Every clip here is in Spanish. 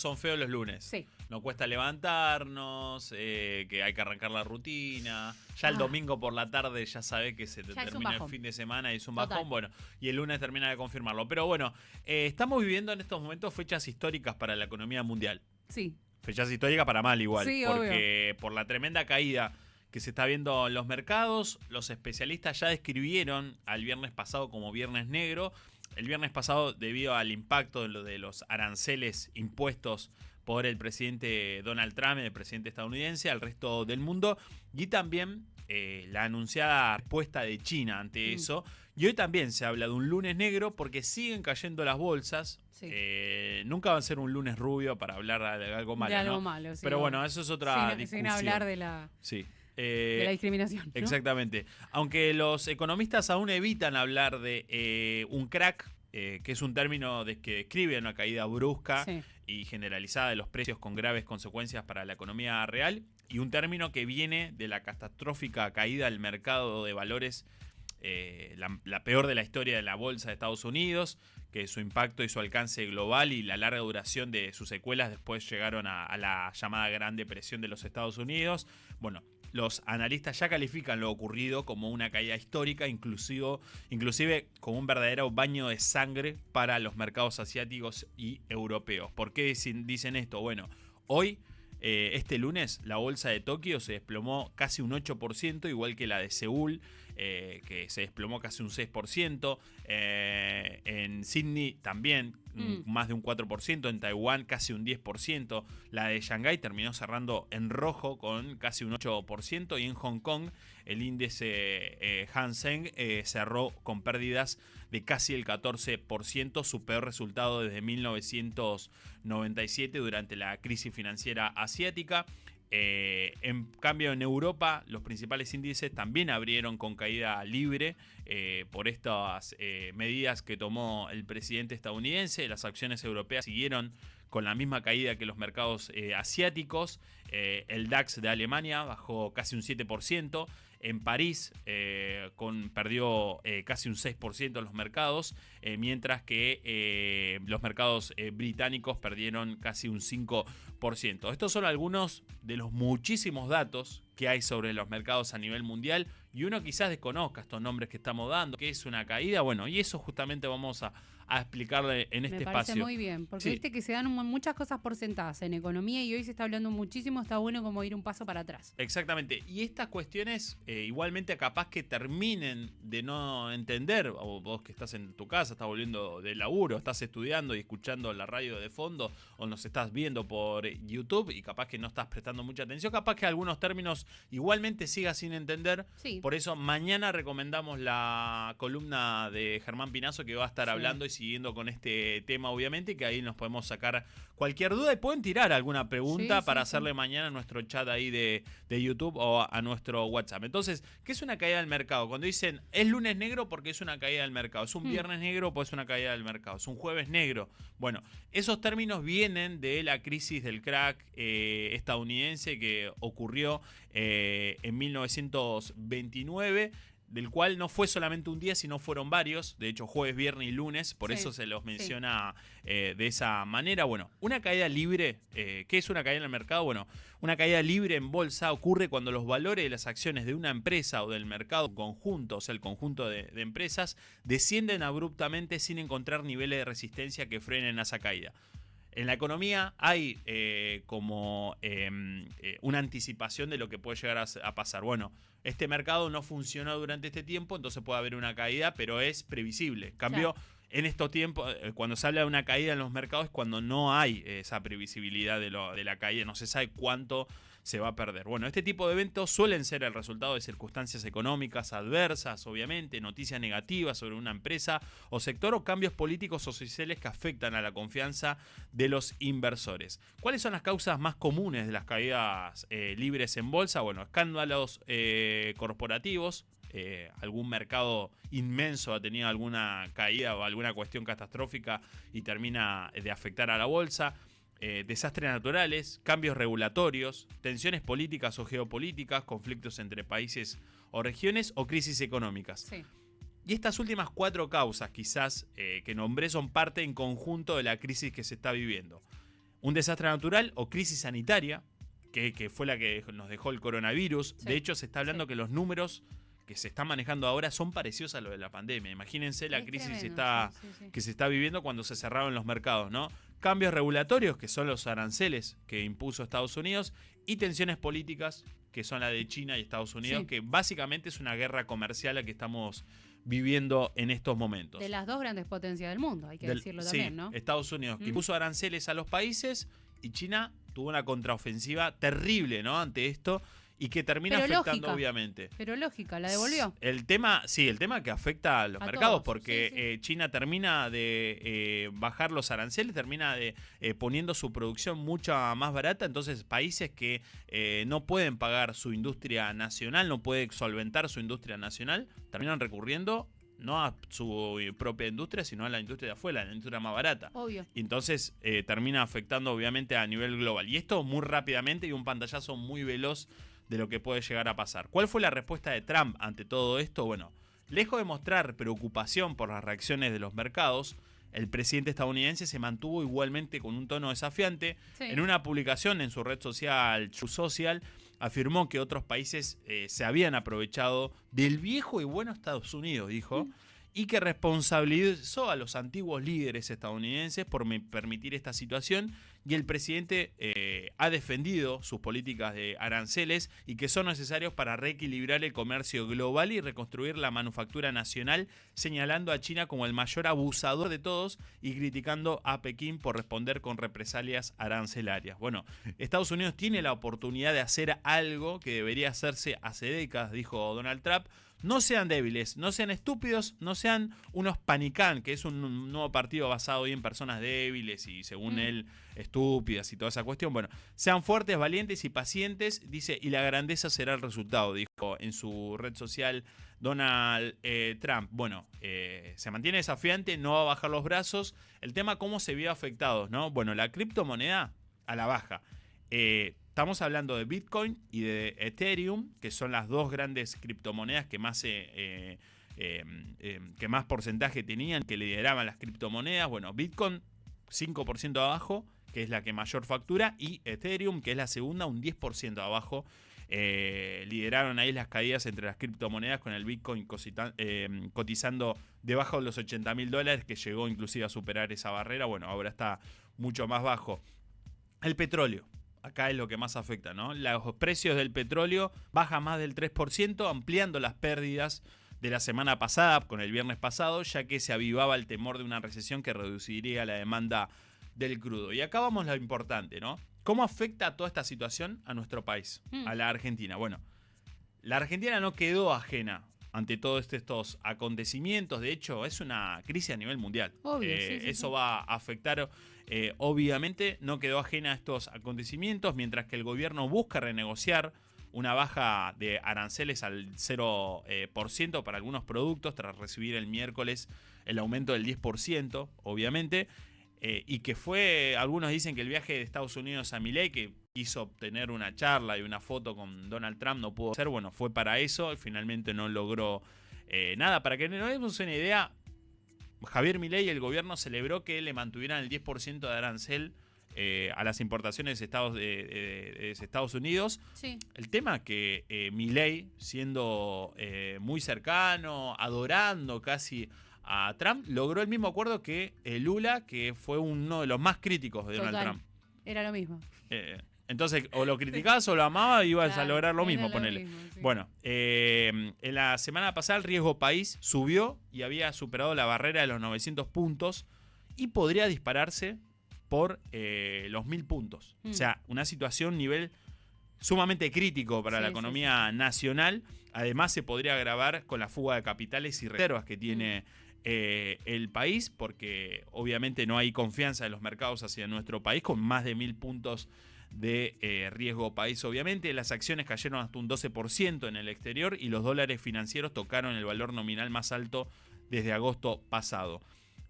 Son feos los lunes. Sí. Nos cuesta levantarnos, que hay que arrancar la rutina. Ya el domingo por la tarde ya sabés que se te Ya es un termina el bajón. fin de semana y es un Total. bajón. Bueno, y el lunes termina de confirmarlo. Pero bueno, estamos viviendo en estos momentos fechas históricas para la economía mundial. Sí. Fechas históricas para mal igual. Sí, porque por la tremenda caída que se está viendo en los mercados, los especialistas ya describieron al viernes pasado como viernes negro. El viernes pasado, debido al impacto de lo de los aranceles impuestos por el presidente Donald Trump, el presidente estadounidense, al resto del mundo, y también la anunciada respuesta de China ante eso. Y hoy también se habla de un lunes negro porque siguen cayendo las bolsas. Sí. Nunca va a ser un lunes rubio para hablar de algo malo, De algo ¿no? malo, sí. Pero bueno, eso es otra discusión. Sin hablar de la Sí. discriminación, ¿no? Exactamente. Aunque los economistas aún evitan hablar de un crack, que es un término que describe una caída brusca Sí. y generalizada de los precios con graves consecuencias para la economía real, y un término que viene de la catastrófica caída del mercado de valores, la peor de la historia de la bolsa de Estados Unidos, que su impacto y su alcance global y la larga duración de sus secuelas después llegaron a la llamada Gran Depresión de los Estados Unidos. Bueno, los analistas ya califican lo ocurrido como una caída histórica, inclusive como un verdadero baño de sangre para los mercados asiáticos y europeos. ¿Por qué dicen esto? Bueno, hoy, este lunes, la bolsa de Tokio se desplomó casi un 8%, igual que la de Seúl, que se desplomó casi un 6%. En Sydney también más de un 4%. En Taiwán casi un 10%. La de Shanghái terminó cerrando en rojo con casi un 8%. Y en Hong Kong el índice Hang Seng cerró con pérdidas de casi el 14%, su peor resultado desde 1997 durante la crisis financiera asiática. En cambio, en Europa los principales índices también abrieron con caída libre por estas medidas que tomó el presidente estadounidense. Las acciones europeas siguieron con la misma caída que los mercados asiáticos. El DAX de Alemania bajó casi un 7%. En París perdió casi un 6% los mercados, mientras que los mercados británicos perdieron casi un 5%. Estos son algunos de los muchísimos datos que hay sobre los mercados a nivel mundial, y uno quizás desconozca estos nombres que estamos dando. ¿Qué es una caída? Bueno, y eso justamente vamos a explicarle en este espacio. Me parece muy bien, porque Sí. viste que se dan muchas cosas por sentadas en economía y hoy se está hablando muchísimo, está bueno como ir un paso para atrás. Exactamente, y estas cuestiones igualmente capaz que terminen de no entender, o vos que estás en tu casa, estás volviendo del laburo, estás estudiando y escuchando la radio de fondo, o nos estás viendo por YouTube y capaz que no estás prestando mucha atención, capaz que algunos términos igualmente sigas sin entender. Sí. Por eso mañana recomendamos la columna de Germán Pinazo, que va a estar hablando y siguiendo con este tema, obviamente, que ahí nos podemos sacar cualquier duda y pueden tirar alguna pregunta para hacerle mañana a nuestro chat ahí de YouTube o a nuestro WhatsApp. Entonces, ¿qué es una caída del mercado? Cuando dicen es lunes negro porque es una caída del mercado, es un viernes negro porque es una caída del mercado, es un jueves negro. Bueno, esos términos vienen de la crisis del crack estadounidense que ocurrió en 1929, del cual no fue solamente un día, sino fueron varios, de hecho jueves, viernes y lunes, por eso se los menciona de esa manera. Bueno, una caída libre, ¿qué es una caída en el mercado? Bueno, una caída libre en bolsa ocurre cuando los valores de las acciones de una empresa o del mercado conjunto, o sea, el conjunto de empresas, descienden abruptamente sin encontrar niveles de resistencia que frenen esa caída. En la economía hay una anticipación de lo que puede llegar a pasar. Bueno, este mercado no funcionó durante este tiempo, entonces puede haber una caída, pero es previsible. En cambio, en estos tiempos, cuando se habla de una caída en los mercados es cuando no hay esa previsibilidad de la caída, no se sabe cuánto se va a perder. Bueno, este tipo de eventos suelen ser el resultado de circunstancias económicas adversas, obviamente, noticias negativas sobre una empresa o sector, o cambios políticos o sociales que afectan a la confianza de los inversores. ¿Cuáles son las causas más comunes de las caídas libres en bolsa? Bueno, escándalos corporativos. Algún mercado inmenso ha tenido alguna caída o alguna cuestión catastrófica y termina de afectar a la bolsa. Desastres naturales, cambios regulatorios, tensiones políticas o geopolíticas, conflictos entre países o regiones o crisis económicas. Sí. Y estas últimas 4 causas quizás que nombré son parte en conjunto de la crisis que se está viviendo. un desastre natural o crisis sanitaria, que fue la que nos dejó el coronavirus. Sí. De hecho, se está hablando que los números que se están manejando ahora son parecidos a lo de la pandemia. Imagínense la Es crisis tremendo, sí. que se está viviendo cuando se cerraron los mercados, ¿no? Cambios regulatorios, que son los aranceles que impuso Estados Unidos, y tensiones políticas, que son la de China y Estados Unidos, Sí. que básicamente es una guerra comercial la que estamos viviendo en estos momentos. De las dos grandes potencias del mundo, hay que decirlo Sí, también, ¿no? Estados Unidos, que Mm. puso aranceles a los países, y China tuvo una contraofensiva terrible, ¿no? Ante esto, y que termina Pero afectando, lógica. obviamente. Pero lógica, la devolvió. El tema que afecta a los A mercados, todos, porque sí. China termina de bajar los aranceles, termina de poniendo su producción mucho más barata, entonces países que no pueden pagar su industria nacional, no pueden solventar su industria nacional, terminan recurriendo no a su propia industria, sino a la industria de afuera, la industria más barata. Obvio. Y entonces termina afectando obviamente a nivel global. Y esto muy rápidamente y un pantallazo muy veloz de lo que puede llegar a pasar. ¿Cuál fue la respuesta de Trump ante todo esto? Bueno, lejos de mostrar preocupación por las reacciones de los mercados, el presidente estadounidense se mantuvo igualmente con un tono desafiante. Sí. En una publicación en su red social, Truth Social, afirmó que otros países se habían aprovechado del viejo y bueno Estados Unidos, dijo, y que responsabilizó a los antiguos líderes estadounidenses por permitir esta situación, y el presidente ha defendido sus políticas de aranceles y que son necesarios para reequilibrar el comercio global y reconstruir la manufactura nacional, señalando a China como el mayor abusador de todos y criticando a Pekín por responder con represalias arancelarias. Bueno, Estados Unidos tiene la oportunidad de hacer algo que debería hacerse hace décadas, dijo Donald Trump. No sean débiles, no sean estúpidos, no sean unos panicán, que es un nuevo partido basado hoy en personas débiles y según él estúpidas y toda esa cuestión. Bueno, sean fuertes, valientes y pacientes, dice, y la grandeza será el resultado, dijo en su red social Donald Trump. Bueno, se mantiene desafiante, no va a bajar los brazos. El tema cómo se vio afectado, ¿no? Bueno, la criptomoneda a la baja. Estamos hablando de Bitcoin y de Ethereum, que son las dos grandes criptomonedas que más porcentaje tenían, que lideraban las criptomonedas. Bueno, Bitcoin 5% abajo, que es la que mayor factura, y Ethereum, que es la segunda, un 10% abajo. Lideraron ahí las caídas entre las criptomonedas, con el Bitcoin cotizando debajo de los $80.000, que llegó inclusive a superar esa barrera. Bueno, ahora está mucho más bajo. El petróleo. Acá es lo que más afecta, ¿no? Los precios del petróleo bajan más del 3%, ampliando las pérdidas de la semana pasada con el viernes pasado, ya que se avivaba el temor de una recesión que reduciría la demanda del crudo. Y acá vamos lo importante, ¿no? ¿Cómo afecta toda esta situación a nuestro país, a la Argentina? Bueno, la Argentina no quedó ajena ante todos estos acontecimientos. De hecho, es una crisis a nivel mundial. Obvio, Eso va a afectar, obviamente, no quedó ajena a estos acontecimientos, mientras que el gobierno busca renegociar una baja de aranceles al 0% para algunos productos, tras recibir el miércoles el aumento del 10%, obviamente. Y que fue, algunos dicen que el viaje de Estados Unidos a Milei, que quiso obtener una charla y una foto con Donald Trump, no pudo ser, bueno, fue para eso y finalmente no logró nada. Para que nos demos una idea, Javier Milei y el gobierno celebró que le mantuvieran el 10% de arancel a las importaciones de Estados Unidos. Sí. El tema que Milei, siendo muy cercano, adorando casi a Trump, logró el mismo acuerdo que Lula, que fue uno de los más críticos de Donald Trump. Era lo mismo. Entonces, o lo criticabas o lo amabas y ibas a lograr lo mismo, ponele. Sí. Bueno, en la semana pasada el riesgo país subió y había superado la barrera de los 900 puntos y podría dispararse por los 1000 puntos. O sea, una situación, nivel sumamente crítico para la economía nacional. Además, se podría agravar con la fuga de capitales y reservas que tiene el país, porque obviamente no hay confianza de los mercados hacia nuestro país, con más de 1000 puntos de riesgo país. Obviamente las acciones cayeron hasta un 12% en el exterior y los dólares financieros tocaron el valor nominal más alto desde agosto pasado.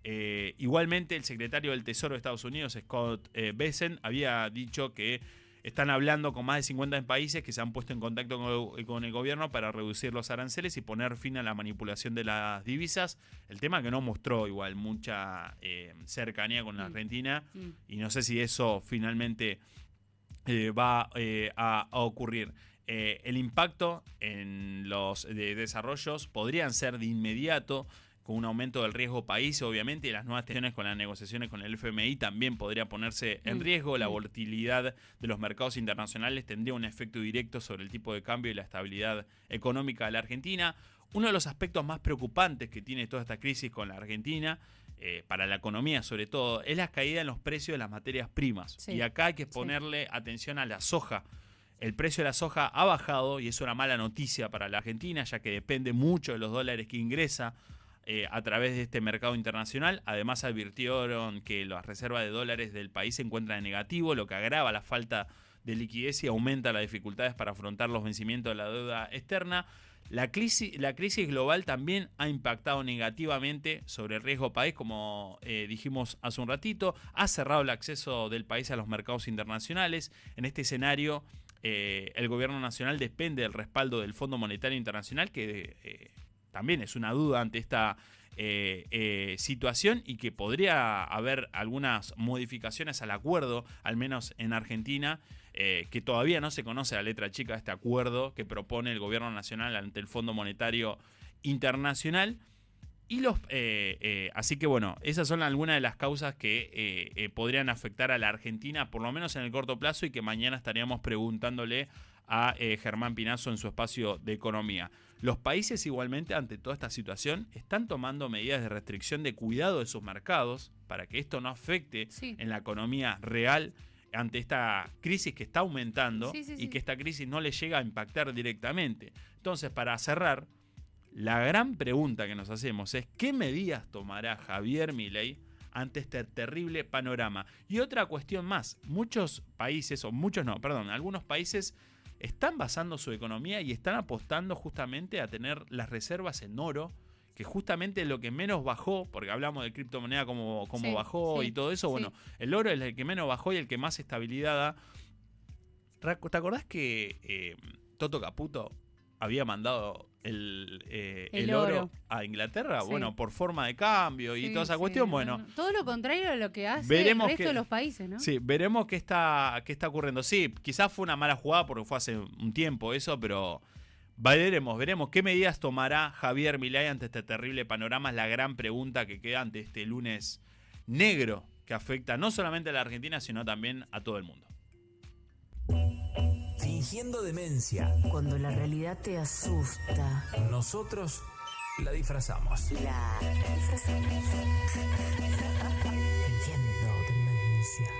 Igualmente el secretario del Tesoro de Estados Unidos, Scott Bessent, había dicho que están hablando con más de 50 países que se han puesto en contacto con el gobierno para reducir los aranceles y poner fin a la manipulación de las divisas. El tema que no mostró igual mucha cercanía con la Argentina y no sé si eso finalmente va a ocurrir. El impacto en los desarrollos podrían ser de inmediato, con un aumento del riesgo país, obviamente, y las nuevas tensiones con las negociaciones con el FMI también podría ponerse en riesgo. La volatilidad de los mercados internacionales tendría un efecto directo sobre el tipo de cambio y la estabilidad económica de la Argentina. Uno de los aspectos más preocupantes que tiene toda esta crisis con la Argentina, para la economía sobre todo, es la caída en los precios de las materias primas. Sí. Y acá hay que ponerle atención a la soja. El precio de la soja ha bajado y es una mala noticia para la Argentina, ya que depende mucho de los dólares que ingresa a través de este mercado internacional. Además advirtieron que las reservas de dólares del país se encuentran en negativo, lo que agrava la falta de liquidez y aumenta las dificultades para afrontar los vencimientos de la deuda externa. La crisis global también ha impactado negativamente sobre el riesgo país, como dijimos hace un ratito. Ha cerrado el acceso del país a los mercados internacionales. En este escenario, el gobierno nacional depende del respaldo del Fondo Monetario Internacional, que también es una duda ante esta situación y que podría haber algunas modificaciones al acuerdo, al menos en Argentina, que todavía no se conoce la letra chica de este acuerdo que propone el gobierno nacional ante el Fondo Monetario Internacional. Y así que bueno, esas son algunas de las causas que podrían afectar a la Argentina, por lo menos en el corto plazo, y que mañana estaríamos preguntándole a Germán Pinazo en su espacio de economía. Los países igualmente ante toda esta situación están tomando medidas de restricción de cuidado de sus mercados para que esto no afecte en la economía real ante esta crisis que está aumentando y que esta crisis no le llega a impactar directamente. Entonces, para cerrar, la gran pregunta que nos hacemos es ¿qué medidas tomará Javier Milei ante este terrible panorama? Y otra cuestión más, algunos países están basando su economía y están apostando justamente a tener las reservas en oro, que justamente es lo que menos bajó, porque hablamos de criptomoneda como bajó y todo eso. Bueno, el oro es el que menos bajó y el que más estabilidad da. ¿Te acordás que Toto Caputo había mandado el oro a Inglaterra? Sí. Bueno, por forma de cambio y toda esa cuestión. Bueno, todo lo contrario de lo que hace el resto de los países, ¿no? Sí, veremos qué está ocurriendo. Sí, quizás fue una mala jugada porque fue hace un tiempo eso, pero veremos qué medidas tomará Javier Milei ante este terrible panorama. Es la gran pregunta que queda ante este lunes negro que afecta no solamente a la Argentina, sino también a todo el mundo. Fingiendo demencia. Cuando la realidad te asusta. Nosotros la disfrazamos. Fingiendo demencia.